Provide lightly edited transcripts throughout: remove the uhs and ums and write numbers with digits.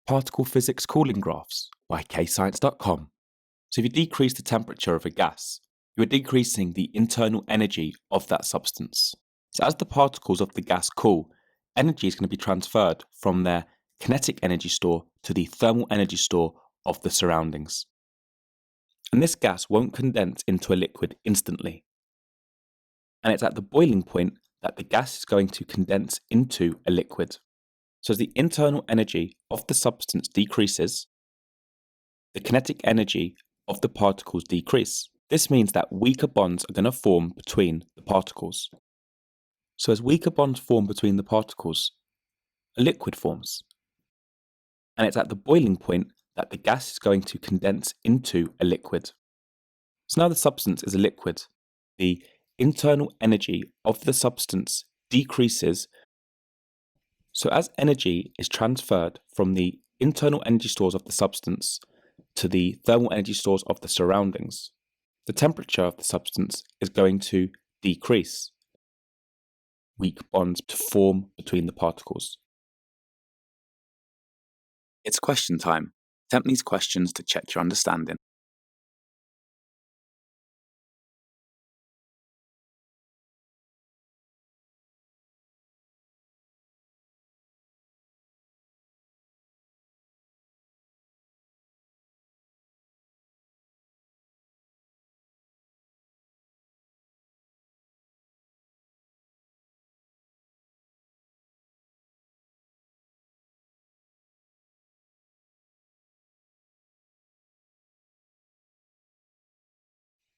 Particle Physics Cooling Graphs by KayScience.com. So if you decrease the temperature of a gas, you are decreasing the internal energy of that substance. So as the particles of the gas cool, energy is going to be transferred from their kinetic energy store to the thermal energy store of the surroundings. And this gas won't condense into a liquid instantly. And it's at the boiling point that the gas is going to condense into a liquid. So as the internal energy of the substance decreases, the kinetic energy of the particles decrease. This means that weaker bonds are going to form between the particles. So as weaker bonds form between the particles, a liquid forms. And it's at the boiling point that the gas is going to condense into a liquid. So now the substance is a liquid. The internal energy of the substance decreases. So as energy is transferred from the internal energy stores of the substance to the thermal energy stores of the surroundings, the temperature of the substance is going to decrease. Weak bonds to form between the particles. It's question time. Attempt these questions to check your understanding.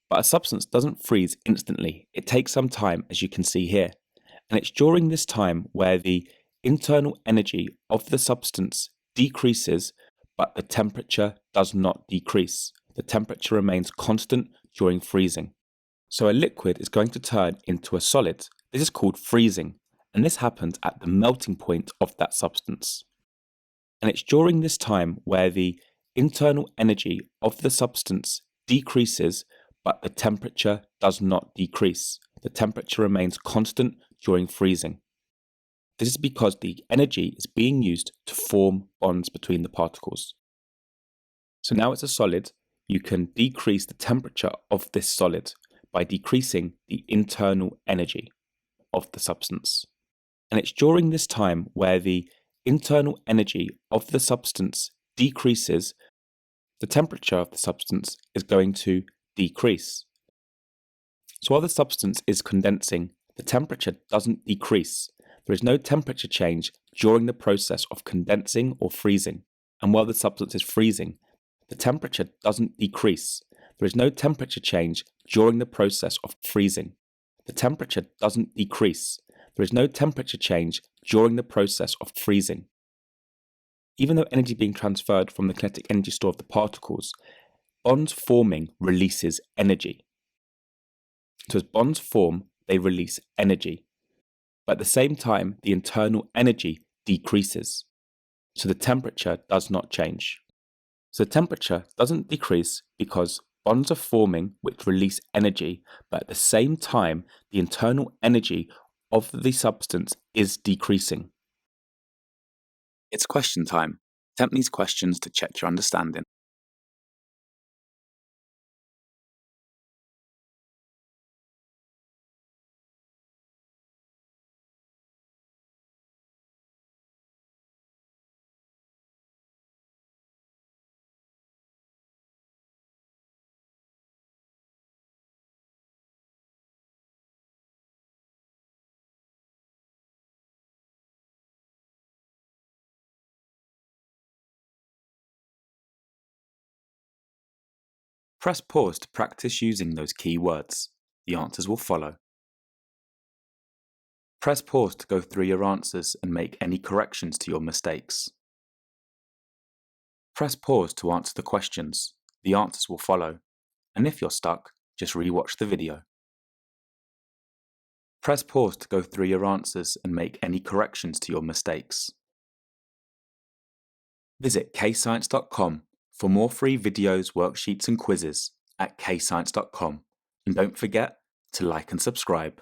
But a substance doesn't freeze instantly. It takes some time, as you can see here. And it's during this time where the internal energy of the substance decreases, but the temperature does not decrease. The temperature remains constant during freezing. So a liquid is going to turn into a solid. This is called freezing, and this happens at the melting point of that substance. And it's during this time where the internal energy of the substance decreases, but the temperature does not decrease. The temperature remains constant during freezing. This is because the energy is being used to form bonds between the particles. So now it's a solid, you can decrease the temperature of this solid by decreasing the internal energy of the substance. And it's during this time where the internal energy of the substance decreases, the temperature of the substance is going to decrease. So while the substance is condensing, the temperature doesn't decrease. There is no temperature change during the process of condensing or freezing. And while the substance is freezing, the temperature doesn't decrease. There is no temperature change during the process of freezing. The temperature doesn't decrease. There is no temperature change during the process of freezing. Even though energy being transferred from the kinetic energy store of the particles, bonds forming releases energy. So as bonds form, they release energy. But at the same time, the internal energy decreases. So the temperature does not change. So the temperature doesn't decrease because bonds are forming which release energy, but at the same time, the internal energy of the substance is decreasing. It's question time. Attempt these questions to check your understanding. Press pause to practice using those key words. The answers will follow. Press pause to go through your answers and make any corrections to your mistakes. Press pause to answer the questions. The answers will follow. And if you're stuck, just rewatch the video. Press pause to go through your answers and make any corrections to your mistakes. Visit KayScience.com for more free videos, worksheets and quizzes at KayScience.com. And don't forget to like and subscribe.